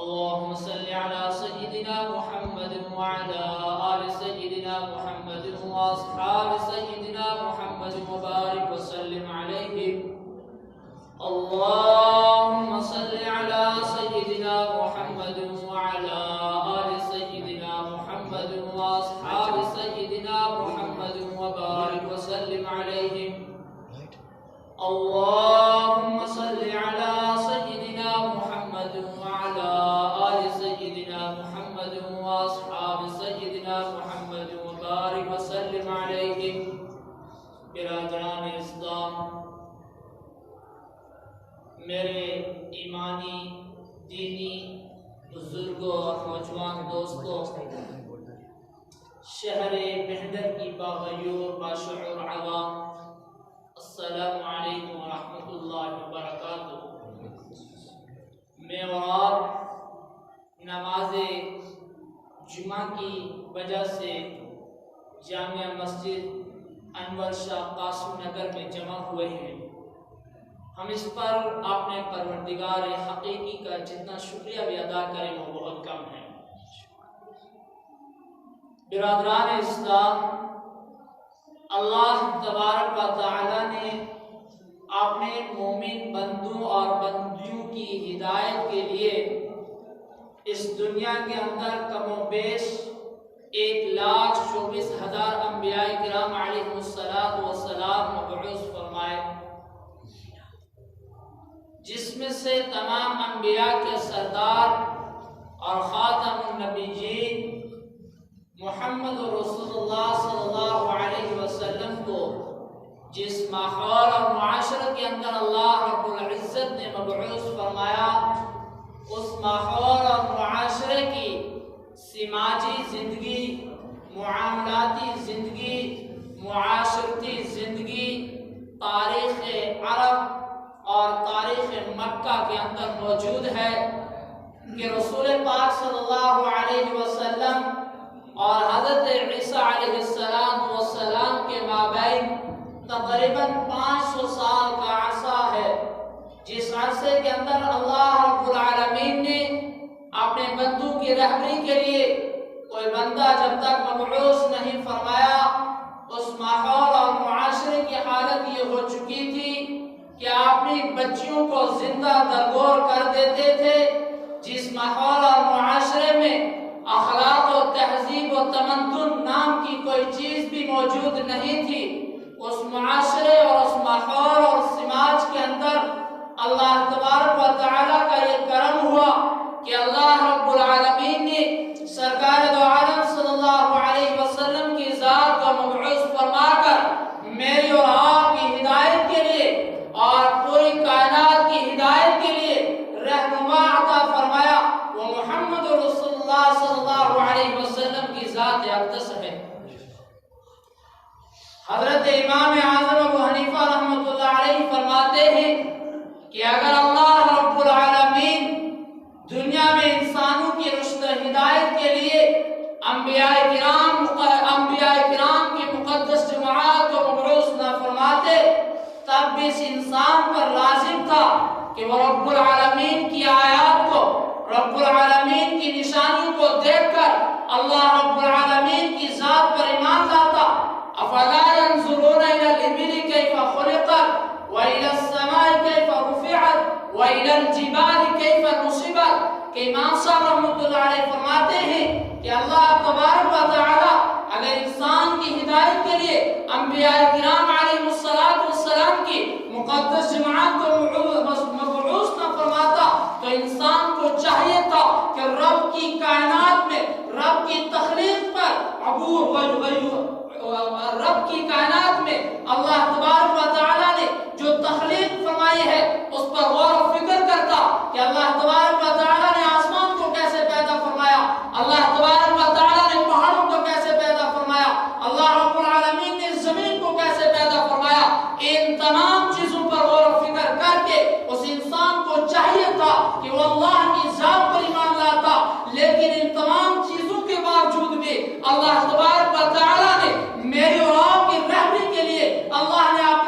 اللهم صل على سيدنا محمد وعلى آل سيدنا محمد وأصحاب سيدنا محمد وبارك وسلم عليهم. اللهم صل على سيدنا محمد وعلى آل سيدنا محمد وأصحاب سيدنا محمد وبارك وسلم عليهم. اللهم صل على سيدنا محمد وعلى آل سيدنا محمد وأصحاب سيدنا محمد وبارك وسلم عليهم. برادران اسلام، میرے ایمانی دینی بزرگوں اور نوجوان دوستوں، شہر بہندر کی باغیور باشعور عوام، السلام علیکم ورحمۃ اللہ وبرکاتہ. میں اور آپ نماز جمعہ کی وجہ سے جامع مسجد انور شاہ قاسم نگر میں جمع ہوئے ہیں. ہم اس پر اپنے پروردگار حقیقی کا جتنا شکریہ بھی ادا کریں وہ بہت کم ہے. برادران اسلام، اللہ تبارک و تعالی نے اپنے مومن بندوں اور بندیوں کی ہدایت کے لیے اس دنیا کے اندر کم و بیش 1,24,000 انبیاء کرام علیہ السلام مبعوث فرمائے، جس میں سے تمام انبیاء کے سردار اور خاتم النبیین محمد رسول اللہ صلی اللہ علیہ وسلم کو جس ماحول اور معاشرے کے اندر اللہ رب العزت نے مبعوث فرمایا، اس ماحول اور معاشرے کی سماجی زندگی، معاملاتی زندگی، معاشرتی زندگی تاریخ عرب اور تاریخ مکہ کے اندر موجود ہے کہ رسول پاک صلی اللہ علیہ وسلم اور حضرت عیسیٰ علیہ السلام کے مابین تقریباً 500 سال کا عرصہ ہے، جس عرصے کے اندر اللہ رب العالمین نے اپنے بندوں کی رہبری کے لیے کوئی بندہ جب تک مبعوث نہیں فرمایا، اس ماحول اور معاشرے کی حالت یہ ہو چکی تھی کہ اپنی بچیوں کو زندہ درگور کر دیتے تھے. جس ماحول اور معاشرے میں اخلاق و تہذیب و تمدن نام کی کوئی چیز بھی موجود نہیں تھی، اس معاشرے اور اس ماحول اور سماج کے اندر اللہ تبارک و تعالیٰ کا یہ کرم ہوا کہ اللہ رب العالمین نے سرکار دو عالم صلی اللہ علیہ وسلم کی ذات کو مبعوث فرما کر میری اور آپ کی ہدایت کے لیے اور پوری کائنات کی ہدایت کے لیے رہنما عطا فرمایا. وہ محمد رسول اللہ صلی اللہ علیہ وسلم کی ذات اقدس ہے. حضرت امام اعظم ابو حنیفہ رحمۃ اللہ علیہ فرماتے ہیں کہ اگر اللہ رب العالمین دنیا میں انسانوں کی رشد و ہدایت کے لیے انبیاء کرام کی مقدس جماعت کو مبعوث نہ فرماتے، تب بھی اس انسان پر لازم تھا کہ وہ رب العالمین کی آیات کو، رب العالمین کی نشانیوں کو دیکھ کر اللہ رب العالمین کی ذات پر ایمان لاتا. افلا ينظرون الى الابل كيف خلقت والى السماء كيف رفعت والى الجبال كيف نصبت. کہ امام صاحب رحمۃ اللہ علیہ فرماتے ہیں کہ اللہ تبارک و تعالی اگر انسان کی ہدایت کے لیے انبیاء کرام علیہ السلام کی مقدس جماعت کو مبعوث نہ فرماتا تو انسان کو چاہیے تھا کہ رب کی کائنات میں، رب کی تخلیق پر رب کی کائنات میں اللہ تبارک و تعالی نے جو تخلیق فرمائی ہے اس پر غور و فکر کرتا کہ اللہ تبارک و تعالی نے آسمان کو کیسے پیدا فرمایا، اللہ تبارک و تعالی نے پہاڑوں کو کیسے پیدا فرمایا، اللہ رب العالمین نے زمین کو کیسے پیدا فرمایا. ان تمام چیزوں پر غور و فکر کر کے اس انسان کو چاہیے تھا کہ وہ اللہ کی ذات پر ایمان لاتا، لیکن ان تمام چیزوں کے باوجود بھی اللہ تبارک و تعالی نے میری اور آپ کی رہبری کے لیے اللہ نے آپ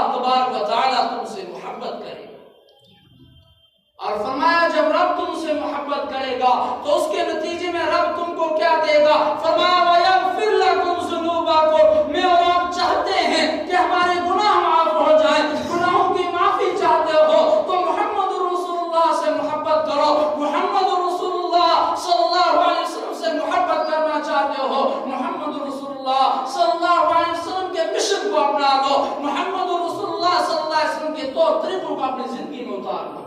اللہ تبارک و تعالیٰ تم سے محبت کرے گا۔ اور فرمایا جب رب تم سے محبت کرے گا تو اس کے نتیجے میں رب تم کو کیا دے گا؟ فرمایا وَيَغْفِرْ لَكُمْ ذُنُوبَكُمْ، میں اور آپ چاہتے ہیں کہ ہمارے گناہ معاف ہو جائیں، گناہوں کی معافی چاہتے ہو تو محمد رسول اللہ سے محبت کرو۔ محمد رسول اللہ صلی اللہ علیہ وسلم سے محبت کرنا چاہتے ہو، محمد رسول اللہ صلی اللہ علیہ وسلم کے مشن کو اپنا لو، محمد رسول اللہ صلی اللہ علیہ وسلم کے طور طریقوں کو اپنی زندگی میں اتار لو۔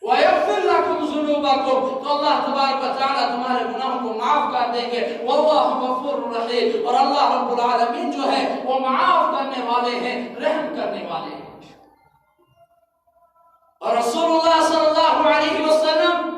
وَيَغْفِرْ لَكُمْ ذُنُوبَكُمْ، تو اللہ تبارک و تعالیٰ تمہارے گناہوں کو معاف کر دیں گے۔ وَاللَّهُ غَفُورٌ رَحِيمٌ، اور اللہ رب العالمین جو ہے وہ معاف کرنے والے ہیں، رحم کرنے والے ہیں۔ اور رسول اللہ صلی اللہ علیہ وسلم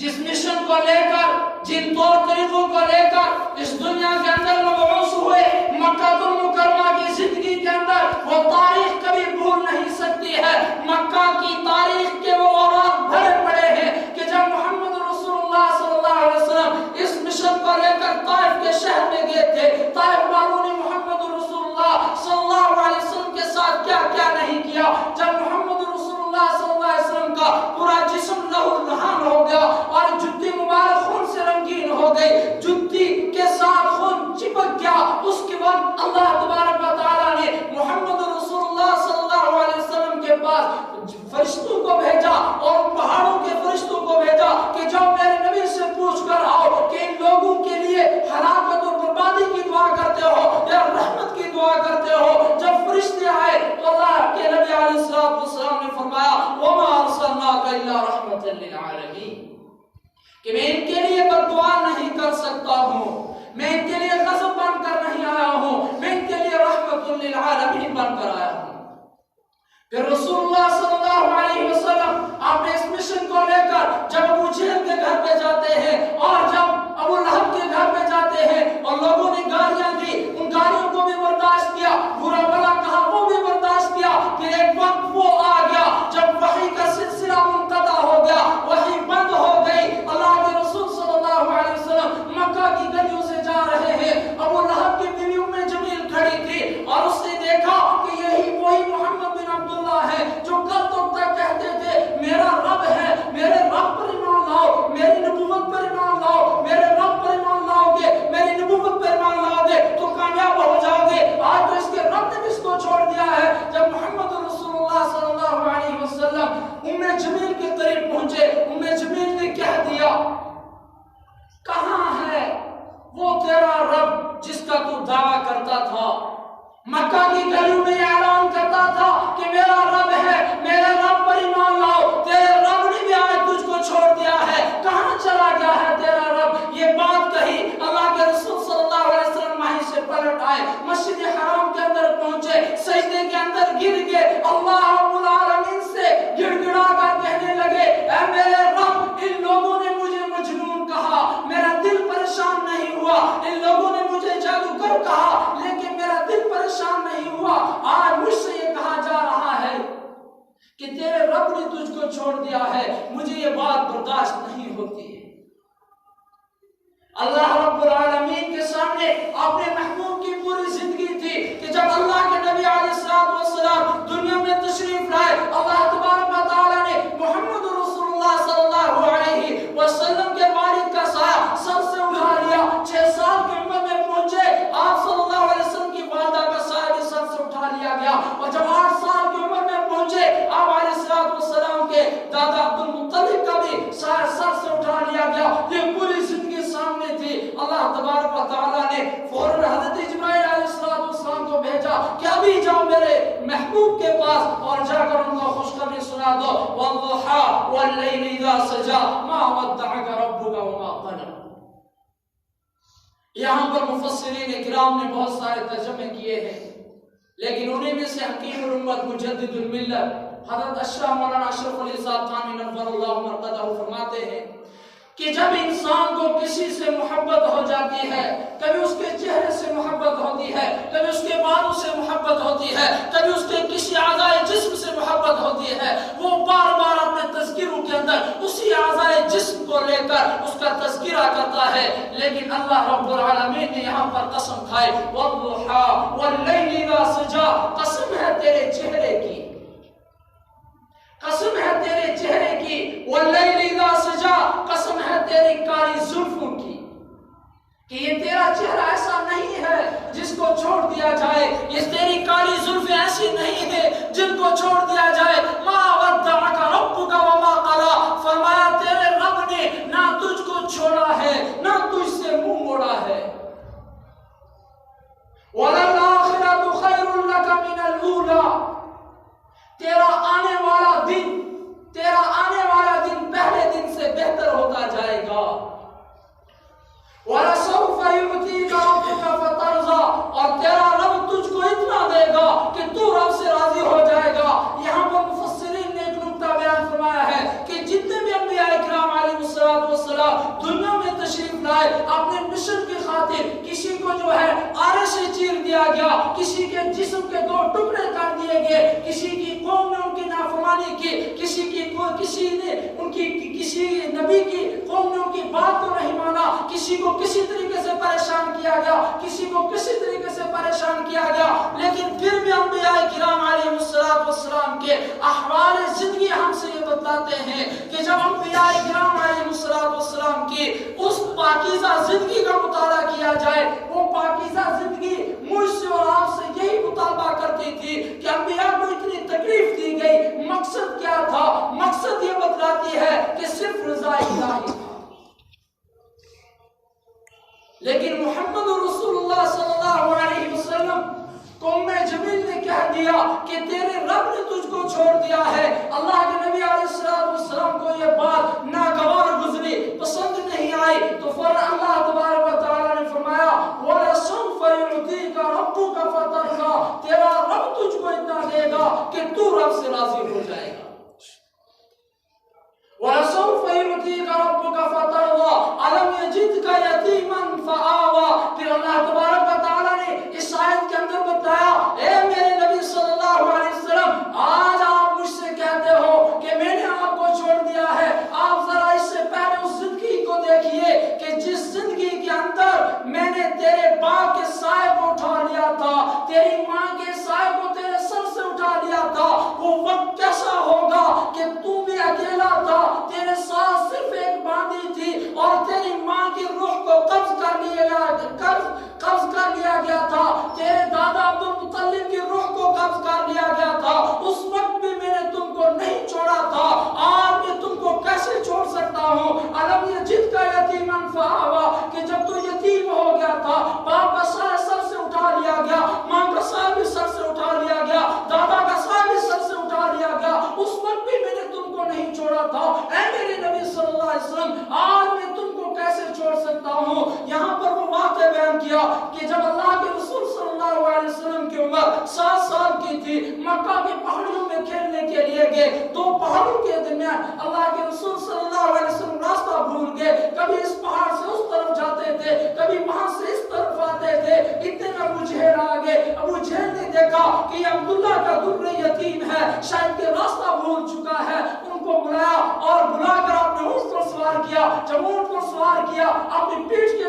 جس مشن کو لے کر، جن طور طریقوں کو لے کر اس دنیا کے اندر مبعوث ہوئے، مکہ المکرمہ کی زندگی کے اندر وہ تاریخ کبھی بھول نہیں سکتی ہے۔ مکہ کی تاریخ کے وہ اوراق بھرے پڑے ہیں کہ جب محمد رسول اللہ صلی اللہ علیہ وسلم اس مشن کو لے کر طائف کے شہر میں گئے تھے، طائف والوں نے محمد رسول اللہ صلی اللہ علیہ وسلم کے ساتھ کیا کیا نہیں کیا۔ جب محمد رسول اللہ صلی اللہ علیہ وسلم کا پورا جسم لہو لہان ہو گیا اور جُتی مبارک خون سے رنگین ہو گئی، جُتی کے ساتھ خون چپک گیا، اس کے بعد اللہ تبارک و تعالیٰ نے محمد رسول اللہ صلی اللہ علیہ وسلم کے پاس فرشتوں کو بھیجا اور پہاڑوں کے فرشتوں کو بھیجا کہ جاؤ میرے نبی سے پوچھ کر آؤ کہ ان لوگوں کے لیے ہلاکت اور بربادی کی دعا کرتے ہو یا رحمت کی دعا کرتے ہو۔ جب فرشتے آئے تو اللہ کے نبی علیہ السلام نے فرمایا وَمَا أَرْسَلْنَاكَ إِلَّا رَحْمَةً لِلْعَالَمِينَ، کہ میں ان کے لیے بددعا نہیں کر سکتا ہوں، میں ان کے لیے غضب بن کر نہیں آیا ہوں، میں ان کے لیے رحمت للعالمین بن کر آیا ہوں۔ پھر رسول اللہ صلی اللہ علیہ وسلم اپنے اس مشن کو لے کر جب ابو جہل کے گھر پہ جاتے ہیں اور جب ابو لہب کے گھر پہ جاتے ہیں اور لوگوں نے گالیاں دی، ان گالیوں کو بھی برداشت کیا، برا بھلا کہا وہ بھی برداشت کیا۔ پھر ایک وقت وہ آ گیا جب وحی کا سلسلہ منقطع ہو گیا، وحی بند ہو گئی، اللہ کے رسول صلی اللہ علیہ وسلم مکہ کی گلیوں سے جا رہے ہیں، ابو لہب کی بیوی ام جمیل کھڑی تھی اور اس نے دیکھا کہ یہی وہی محمد بن عبداللہ ہے جو کل تک کہتے تھے میرا رب ہے، میرے رب پر ایمان لاؤ، میری نبوت پر ایمان لاؤ، میرے رب پر ایمان لاؤ گے، میری نبوت پر ایمان لاؤ گے تو کامیاب ہو جاؤ گے۔ آج تو اس کے رب نے اس کو چھوڑ دیا ہے۔ جب محمد رسول اللہ صلی اللہ علیہ وسلم ام جمیل کے قریب پہنچے، ام جمیل نے کہہ دیا کہاں ہے وہ تیرا رب جس کا تو دعویٰ کرتا تھا، مکہ کی گلیوں میں اعلان کرتا تھا کہ میرا رب ہے، میرے رب پر ایمان لاؤ، تیرے رب نے بھی آج تجھ کو چھوڑ دیا ہے، کہاں چلا گیا ہے تیرا رب؟ یہ بات کہی، اللہ کے رسول صلی اللہ علیہ وسلم وہیں سے پلٹ آئے، مسجد حرام کے اندر پہنچے، سجدے کے اندر گر گئے، اللہ رب العالمین سے گڑ گڑا کر کہنے لگے اے میرے رب، ان لوگوں نے مجھے مجنون کہا، میرا دل پریشان نہیں ہوا، ان لوگوں نے مجھے جادوگر کہا لیکن میرا دل پریشان نہیں ہوا، آج مجھ سے یہ کہا جا رہا ہے کہ تیرے رب نے تجھ کو چھوڑ دیا ہے، مجھے یہ بات برداشت نہیں ہوتی ہے۔ اللہ رب العالمین کے سامنے اپنے محبوب کی پوری زندگی تھی کہ جب اللہ کے نبی علیہ السلام دنیا میں تشریف لائے، اللہ تبارک و تعالیٰ نے محمد رسول اللہ صلی اللہ علیہ وسلم کے والد کا سایہ سر سے اٹھا لیا، 6 سال کی عمر میں پہنچے، آپ صلی اللہ علیہ وسلم کی والدہ کا سایہ بھی سر سے اٹھا لیا گیا، اور جب 8 سال کی عمر میں پہنچے آپ علیہ السلام کے دادا عبد المطلب کا بھی سایہ سر سے اٹھا لیا گیا۔ یہ پوری زندگی سامنے تھی۔ اللہ تبارک و تعالیٰ نے فوراً حضرت جبرائیل علیہ السلام کو بھیجا کہ ابھی جاؤ میرے محبوب کے پاس اور جا کر ان کو خوشخبری سنا دو والضحیٰ واللیل اذا سجا ما ودعک ربک وما قلى۔ یہاں پر مفسرین کرام نے بہت سارے ترجمے کیے ہیں، لیکن انہیں میں سے حکیم الامت مجدد الملت حضرت اشرف مولانا اشرف علی صاحب تھانوی نور اللہ مرقدہ فرماتے ہیں کہ جب انسان کو کسی سے محبت ہو جاتی ہے، کبھی اس کے چہرے سے محبت ہوتی ہے، کبھی اس کے بالوں سے محبت ہوتی ہے، کبھی اس کے کسی اعضائے جسم سے محبت ہوتی ہے، وہ بار بار اپنے تذکروں کے اندر اسی اعضائے جسم کو لے کر اس کا تذکرہ کرتا ہے۔ لیکن اللہ رب العالمین نے یہاں پر قسم کھائی والضحیٰ واللیل اذا سجا، قسم تیرا چہرہ ایسا نہیں ہے جس کو چھوڑ دیا جائے، یہ تیری کالی زلفیں ایسی نہیں ہے جن کو چھوڑ دیا جائے۔ ما ودعک ربک وما قلی، فرمایا تیرے رب نے نہ تجھ کو چھوڑا ہے نہ تجھ سے منہ موڑا ہے۔ وَلَلْآخِرَةُ خَيْرٌ لَكَ مِنَ الْأُولَىٰ، تیرا آنے والا دن پہلے دن سے بہتر ہوتا جائے گا۔ وَلَسَوْفَ يُؤْتِيكَ رَبُّكَ فَتَرْضَىٰ، اور تیرا رب تجھ کو اتنا دے گا کہ تو رب سے راضی ہو جائے گا۔ یہاں پر مفسرین نے ایک نکتہ بیان فرمایا ہے کہ جتنے بھی انبیاء کرام علیہ السلام دنیا میں تشریف لائے، اپنے مشن کی خاطر کسی کو جو ہے آرے سے چیر دیا گیا، کسی کے جسم کے دو ٹکڑے کر دیے گئے، کسی کی قوم نے ان کی نافرمانی کی، کسی نبی کی قوم نے ان کی بات کو نہیں مانا، کسی کو کسی طریقے سے پریشان کیا گیا، کسی کو کسی طریقے سے پریشان کیا گیا، لیکن پھر بھی انبیاء کرام علیہ السلام کے احوال زندگی ہم سے یہ بتاتے ہیں کہ جب انبیاء کرام علیہ السلام کی اس پاکیزہ زندگی کا مطالعہ کیا جائے، وہ پاکیزہ زندگی مجھ سے اور آپ سے یہی مطالبہ کرتی تھی کہ انبیاء کو اتنی تکلیف دی گئی، مقصد کیا تھا؟ مقصد یہ بتلاتی ہے کہ صرف رضا الہی تھا۔ لیکن محمد رسول اللہ صلی اللہ علیہ وسلم قوم جمیل نے کہہ دیا کہ تیرے رب نے تجھ کو چھوڑ دیا ہے۔ اللہ کے نبی علیہ السلام کو یہ بات ناگوار گزری، پسند نہیں آئی، تو فوراً اللہ تبارک و تعالی نے فرمایا وَلَسَوْفَ يُعْطِيكَ رَبُّكَ فَتَرْضَىٰ، تیرا رب تجھ کو اتنا دے گا کہ تو رب سے راضی ہو جائے گا۔ وَلَسَوْفَ يُعْطِيكَ رَبُّكَ فَتَرْضَىٰ أَلَمْ يَجِدْكَ يَتِيمًا فَآوَىٰ، پھر اللہ تبارک و تعالی نے اس آیت کے اندر بتایا، اے میرے نبی صلی اللہ علیہ وسلم، آج آپ مجھ سے کہتے ہو کہ میں نے آپ کو چھوڑ دیا ہے، آپ ذرا اس سے پہلے اس زندگی کو دیکھیے کہ جس زندگی کے اندر میں نے تیرے باپ کے سائے کو اٹھا لیا تھا، تیری ماں کے سائے کو تیرے سر سے اٹھا لیا تھا، وہ وقت کیسا ہوگا کہ تو بھی اکیلا تھا، تیرے ساتھ صرف ایک باندھی تھی اور تیری ماں کی روح کو قبض کر لیا گیا تھا، تیرے دادا عبد المطلب کی روح کو قبض کر لیا گیا تھا، اس وقت بھی میں نے تم کو نہیں چھوڑا تھا، آج میں تم کو کیسے چھوڑ سکتا ہوں؟ الم یجدک یتیما فآویٰ، کہ جب تو یتیم ہو گیا تھا، باپ کا سایہ سر سے اٹھا لیا گیا، ماں کا سایہ بھی سر سے اٹھا لیا گیا، دادا کا سایہ بھی سر سے اٹھا لیا گیا، اس وقت بھی میں نے تم کو نہیں چھوڑا تھا، اے میرے نبی صلی اللہ علیہ وسلم، آج میں تم کو کیسے چھوڑ سکتا ہوں؟ یہاں پر وہ واقعہ بیان کیا کہ جب اللہ کے رسول صلی اللہ علیہ وسلم کی عمر 7 سال کی تھی، مکہ کی پہاڑیوں میں کھیلنے کے لیے گئے، دو پہاڑوں کے درمیان اللہ کے رسول صلی اللہ علیہ وسلم راستہ بھول گئے، کبھی اس پہاڑ سے اس طرف جاتے تھے، کبھی وہاں سے اس طرف آتے تھے، اتنے میں ابو جہل آ گئے، ابو جہل نے دیکھا کہ یہ عبداللہ کا در یتیم ہے، شاید کہ راستہ بھول چکا ہے، ان کو بلایا اور بلا کر اپنے اونٹ پر سوار کیا، جب اونٹ پر سوار کیا اپنی پیٹھ کے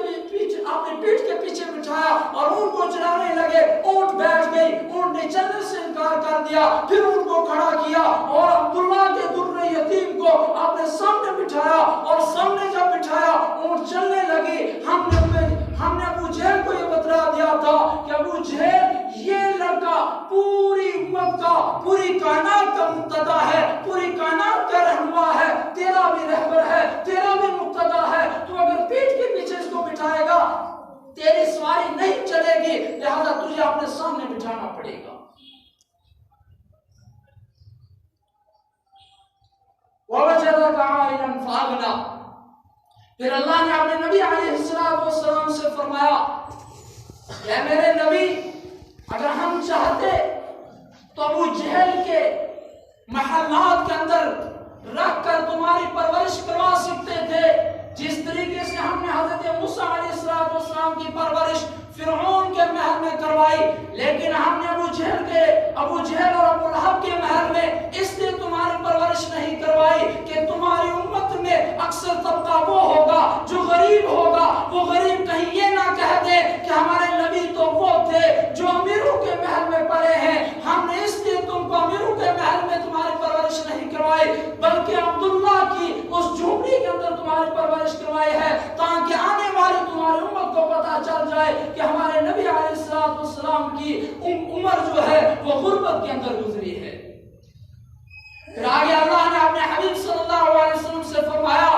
پیچھے بٹھایا اور اونٹ کو چلانے لگے، اونٹ بیٹھ گئی، اونٹ نے چلنے سے انکار کر دیا، پھر اونٹ کو کھڑا کیا اور عبداللہ کے در یتیم کو اپنے سامنے بٹھایا، اور سامنے جب بٹھایا اونٹ چلنے لگی۔ ہم نے ابو جہل کو یہ بتلا دیا تھا کہ ابو جہل یہ لڑکا پوری امت کا، پوری کائنات کا مقتدا ہے، پوری کائنات کا رہنما ہے، تیرا بھی رہبر ہے، تیرا بھی مقتدا ہے، تو اگر پیٹھ کے پیچھے اس کو بٹھائے گا تیری سواری نہیں چلے گی، لہذا تجھے اپنے سامنے بٹھانا پڑے گا۔ وَوَجَدَكَ عَائِلًا فَأَغْنَىٰ، پھر اللہ نے اپنے نبی علیہ السلام سے فرمایا کہ میرے نبی، اگر ہم چاہتے تو ابو جہل کے محلات کے اندر رکھ کر تمہاری پرورش کروا سکتے تھے، جس طریقے سے ہم نے حضرت موسیٰ علیہ السلام کی پرورش فرعون کے محل میں کروائی، لیکن ہم نے ابو جہل اور ابو لہب کے محل میں اس لیے تمہاری پرورش نہیں کروائی کہ تمہاری امت میں اکثر طبقہ وہ ہوگا جو غریب ہوگا، وہ غریب کہیں یہ نہ کہہ دے کہ ہمارے نبی تو وہ تھے جو امیروں کے محل میں پڑے ہیں، ہم نے اس لیے تم کو امیروں کے محل میں تمہاری پرورش نہیں کروائی، بلکہ عبداللہ کی اس جھونپڑی کے اندر تمہاری پرورش کروائی ہے، تاکہ آنے والی تمہاری امت کو پتہ چل السلام کی عمر جو ہے وہ غربت کے اندر گزری ہے۔ پھر آگے اللہ نے اپنے حبیب صلی اللہ علیہ وسلم سے فرمایا،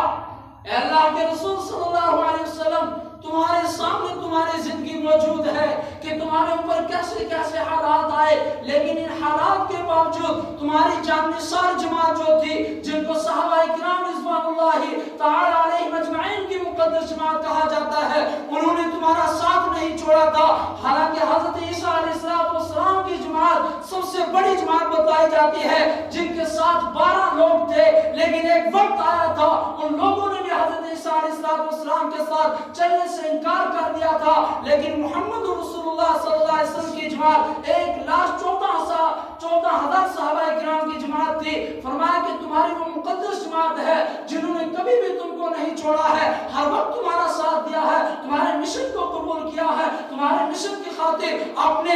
اے اللہ کے رسول صلی اللہ علیہ وسلم، تمہارے سامنے تمہاری زندگی موجود ہے کہ تمہارے اوپر کیسے کیسے حالات آئے، لیکن ان حالات کے باوجود تمہاری جان نثار جماعت جو تھی، جن کو صحابہ کرام رضوان اللہ تعالی علیہم اجمعین کی مقدس جماعت کہا جاتا ہے، انہوں نے تمہارا ساتھ نہیں چھوڑا تھا۔ حالانکہ حضرت عیسیٰ علیہ السلام کی جماعت سب سے بڑی جماعت بتائی جاتی ہے، جن کے ساتھ 12 لوگ تھے، لیکن ایک وقت آیا تھا ان لوگوں نے بھی حضرت عیسیٰ علیہ السلام کے ساتھ چلنے سے انکار کر دیا تھا، لیکن محمد رسول اللہ صلی اللہ علیہ وسلم کی جماعت 1,14,000 صحابہ کرام کی جماعت تھی۔ فرمایا کہ تمہاری وہ مقدس جماعت ہے جنہوں نے کبھی بھی تم کو نہیں چھوڑا ہے، ہر وقت تمہارا ساتھ دیا ہے، تمہارے مشن کو قبول کیا ہے، تمہارے مشن کی خاطر اپنے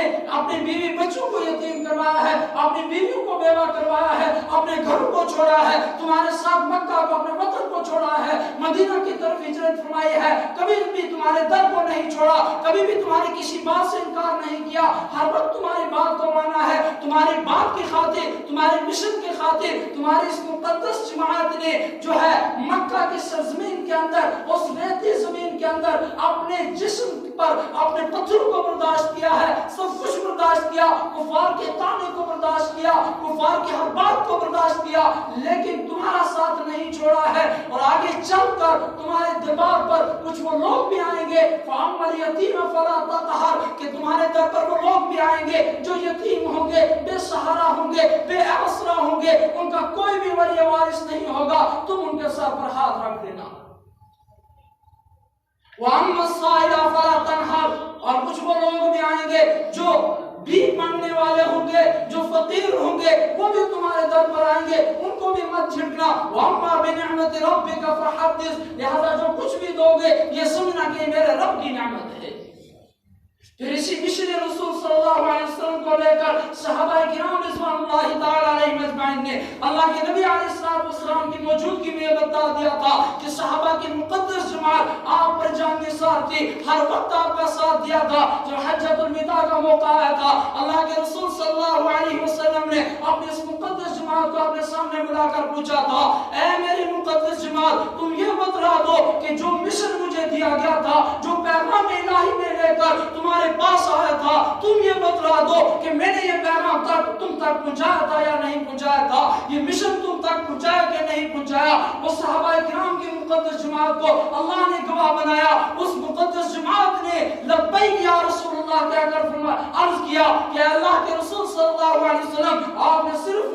بیوی بچوں کو یتیم کروایا ہے، اپنی بیویوں کو بیوہ کروایا ہے، اپنے گھر کو چھوڑا ہے، تمہارے ساتھ مکہ کو اپنے وطن کو چھوڑا ہے، مدینہ کی طرف ہجرت فرمائی ہے، کبھی بھی تمہارے در کو نہیں چھوڑا، کبھی بھی تمہاری کسی بات سے انکار نہیں کیا، ہر وقت تمہاری بات کو مانا ہے۔ تمہاری بات کی خاطر، تمہارے مشن کی خاطر، تمہاری اس مقدس جماعت نے جو ہے مکہ کی سرزمین کے اندر، اس ریتی زمین کے اندر اپنے جسم پر اپنے پتھروں کو برداشت کیا ہے، سب کچھ برداشت کیا، کفار کے طعنوں کو برداشت کیا، کفار کی ہر بات کو برداشت کیا، لیکن تمہارا ساتھ نہیں چھوڑا ہے۔ اور آگے چل کر تمہارے دربار پر کچھ وہ لوگ بھی آئیں گے، فَأَمَّا الْيَتِيمَ فَلَا تَقْهَرْ، کہ تمہارے در پر وہ لوگ بھی آئیں گے جو یتیم ہوں گے، بے سہارا ہوں گے، بے آسرا ہوں گے، ان کا کوئی بھی ولی وارث نہیں ہوگا، تم ان کے سر پر ہاتھ رکھ دینا۔ وَأَمَّا السَّائِلَ فَلَا تَنْهَرْ، اور کچھ وہ لوگ بھی آئیں گے جو بھیک مانگنے والے ہوں گے، جو فقیر ہوں گے، وہ بھی تمہارے در پر آئیں گے، ان کو بھی مت جھٹکنا۔ وَأَمَّا بِنِعْمَةِ رَبِّكَ فَحَدِّثْ، لہذا جو کچھ بھی دو گے یہ سمجھنا کہ میرے رب کی نعمت ہے۔ پھر اسی مشن رسول صلی اللہ علیہ وسلم کو لے کر صحابہ کرام رضوان اللہ تعالی علیہم اجمعین نے اللہ کے نبی علیہ السلام کی موجودگی میں بتا دیا تھا کہ صحابہ کی مقدس جماعت آپ پر جان نثار تھی، ہر وقت آپ کا ساتھ دیا تھا۔ جو حجۃ الوداع کا موقع آیا تھا، اللہ کے رسول صلی اللہ علیہ وسلم نے اپنی اس مقدس جماعت کو اپنے سامنے بلا کر پوچھا تھا، اے میری مقدس جماعت، تم یہ بتلا دو کہ جو مشن مجھے دیا گیا تھا، جو پیغام الہی میں لے کر تمہارے پاس آیا تھا، تم یہ بتلا دو کہ میں نے یہ پیغام تم تک پہنچایا تھا یا نہیں پہنچایا تھا، یہ مشن تم تک پہنچایا کہ نہیں پہنچایا۔ وہ صحابہ کرام کی مقدس جماعت کو اللہ نے گواہ بنایا، اس مقدس جماعت نے لبیک یا رسول اللہ کہہ کر عرض کیا کہ اللہ کے رسول صلی اللہ علیہ وسلم، آپ نے صرف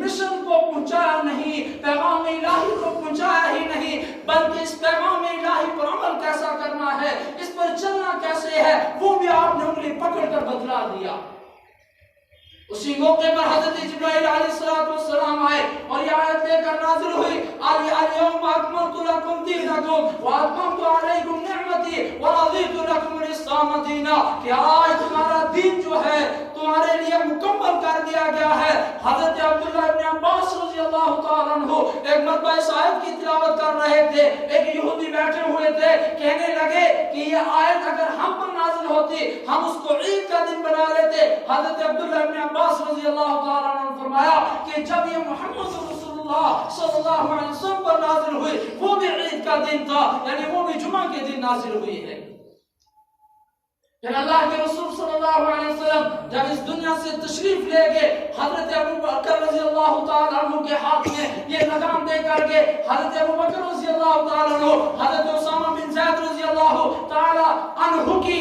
مشن کو پہنچایا نہیں، پیغام الہی کو پہنچایا ہی نہیں، بلکہ اس پیغام الہی پر عمل کیسا کرنا ہے، اس پر چلنا کیسے ہے، وہ بھی آپ نے انگلی پکڑ کر بتلا دیا۔ اسی موقع پر حضرت جبرائیل علیہ السلام آئے اور یہ آیت لے کر نازل ہوئی، اليوم اکملت لکم دینکم واتممت علیکم نعمتی ورضیت لکم الاسلام دینا، کہ آج تمہارا دین جو ہے تمہارے لیے مکمل کر دیا گیا ہے۔ حضرت عبداللہ ابن عباس رضی اللہ تعالیٰ عنہ ایک مرتبہ اس آیت کی تلاوت کر رہے تھے، ایک یہودی بیٹھے ہوئے تھے، کہنے لگے کہ یہ آیت اگر ہم پر نازل ہوتی ہم اس کو عید کا دن بنا لیتے۔ حضرت عبداللہ ابن عباس رضی اللہ تعالیٰ عنہ نے فرمایا کہ جب یہ محمد رسول اللہ صلی اللہ علیہ وسلم پر نازل ہوئی وہ بھی عید کا دن تھا، یعنی وہ بھی جمعہ کے دن نازل ہوئی ہے۔ پھر اللہ کے رسول صلی اللہ علیہ وسلم جب اس دنیا سے تشریف لے گئے، حضرت ابو بکر رضی اللہ تعالیٰ عنہ کے ہاتھ میں یہ لگام دے کر کے حضرت ابو بکر رضی اللہ تعالیٰ عنہ حضرت اسامہ بن زید رضی اللہ تعالیٰ عنہ کے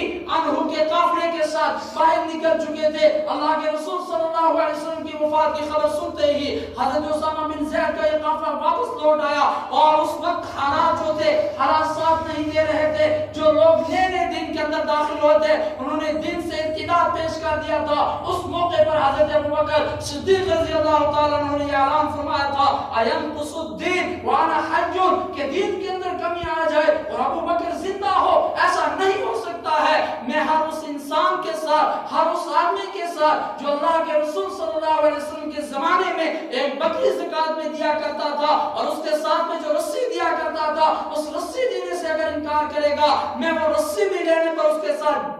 قافلے کے ساتھ باہر نکل چکے تھے۔ اللہ کے رسول صلی اللہ علیہ وسلم کی وفات کی خبر سنتے ہی حضرت اسامہ بن زید کا یہ قافلہ واپس لوٹ آیا، اور اس وقت حالات جو تھے حالات ساتھ نہیں دے رہے تھے۔ جو لوگ نئے نئے دن کے اندر داخل ہوتے انہوں نے دن سے ارتداد پیش کر دیا تھا۔ اس موقع پر حضرت ابو بکر صدیق رضی اللہ تعالیٰ عنہ نے اعلان فرمایا تھا، اَيَنْقُصُ الدِّينُ وَأَنَا حَجٌّ، کہ دین کے اندر کمی آ جائے اور ابو بکر زندہ ہو، ایسا نہیں ہو سکتا ہے۔ میں ہر اس انسان کے ساتھ، ہر اس آدمی کے ساتھ جو اللہ کے رسول صلی اللہ علیہ وسلم کے زمانے میں ایک بکری زکات میں دیا کرتا تھا اور اس کے ساتھ میں جو رسی دیا کرتا تھا، اس رسی دینے سے اگر انکار کرے گا میں وہ رسی بھی لینے پر اس کے ساتھ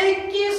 21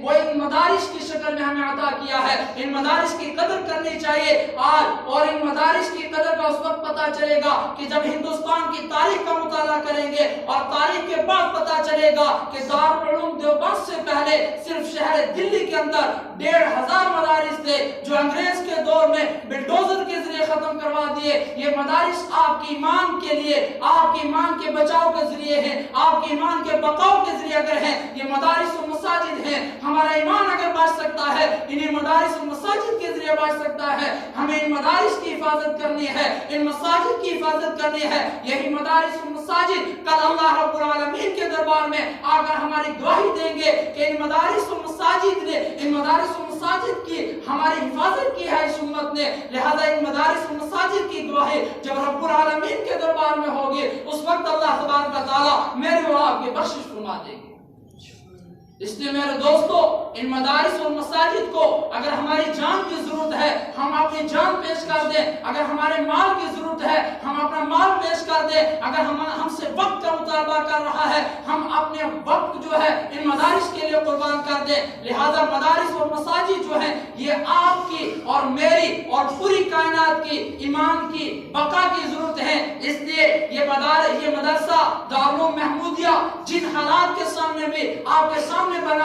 وہ ان مدارس کی شکل میں ہمیں عطا کیا ہے. ان مدارس کی قدر کرنی چاہیے آج, اور ان مدارس کی قدر کا اس وقت پتہ چلے گا کہ جب ہندوستان کی تاریخ کا مطالعہ کریں گے, اور تاریخ کے بعد پتہ چلے گا کہ دارالعلوم دیوبند سے پہلے صرف شہر دلی کے اندر 1500 مدارس تھے جو انگریز کے دور میں بلڈوزر کے ذریعے ختم کروا دیے. یہ مدارس آپ کی ایمان کے لیے, آپ کے ایمان کے بچاؤ کے ذریعے ہیں, آپ کے ایمان کے بقاؤ کے ذریعے اگر ہیں. یہ مدارس و مساجد ہیں. ہمارا ایمان اگر بچ سکتا ہے انہیں مدارس و مساجد کے ذریعے بچ سکتا ہے. ہمیں ان مدارس کی حفاظت کرنی ہے, ان مساجد کی حفاظت کرنی ہے. یہی مدارس و مساجد کل اللہ رب العالمین کے دربار میں آ کر ہماری گواہی دیں گے کہ ان مدارس و مساجد نے, ان مدارس و مساجد کی ہماری حفاظت کی ہے اس امت نے. لہذا ان مدارس و مساجد کی گواہی جب رب العالمین کے دربار میں ہوگی اس وقت اللہ تبارک و تعالی میرے اور آپ کی بخشش فرما دے گی. اس لیے میرے دوستو, ان مدارس اور مساجد کو اگر ہماری جان کی ضرورت ہے ہم اپنی جان پیش کر دیں, اگر ہمارے مال کی ضرورت ہے ہم اپنا مال پیش کر دیں, اگر ہم سے وقت کا مطالبہ کر رہا ہے ہم اپنے وقت جو ہے ان مدارس کے لیے قربان کر دیں. لہذا مدارس اور مساجد جو ہیں یہ آپ کی اور میری اور پوری کائنات کی ایمان کی بقا کی ضرورت ہے. اس لیے یہ مدرسہ دارالعلوم محمودیہ جن حالات کے سامنے بھی آپ کے سامنے بنا